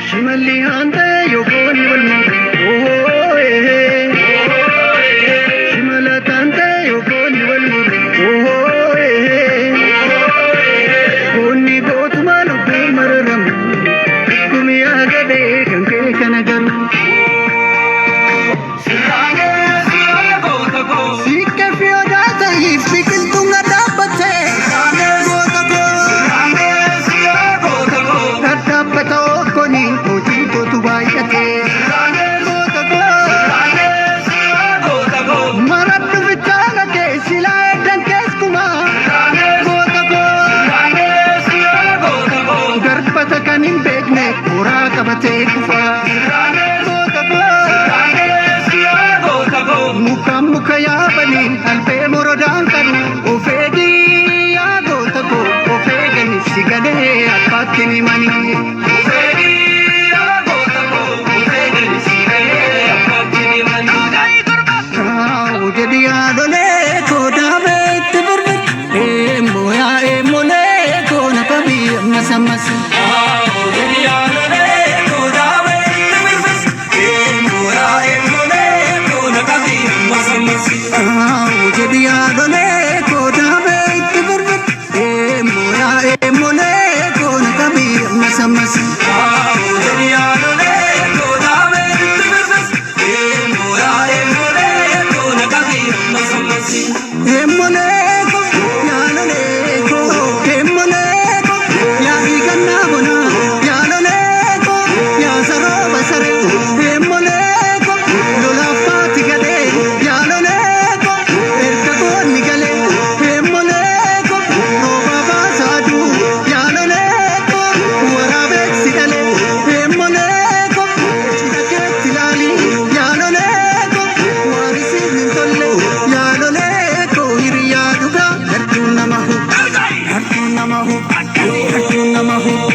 shimalli hante yokoni walmu oh shimala tante yokoni walmu oh konni gotuma lubbu mararam kumi agade kanke kanagaru sikke fioda tai fikil tunga dapache dapato koni oti to tu baikate marat vichana ke silai dankes kuma garpata kanin begne pura kabate kufa muka muka ya bani alpe morodan kanu ofedi ya gotako ofegani sigade apatini mani ofedi ya gotako ofegani sigade apatini mani jadi adole koda bet bird moya mole kona pabi masamas jadi adole koda bet bird moya mole kona pabi masamas jadi adole koda bet bird moya mole kona pabi masamas jadi adole koda bet bird moya mole kona pabi masamas emole ko yanole ko emole ko ya iganna bona yanole ko ya saro basare emole ko lola pati gade yanole ko erka ko nigale emole ko ro baba sadu yanole ko warabe sidale emole ko chidake tilali yanole ko warisi nintolle yanole ko hiriya duga hartu namahu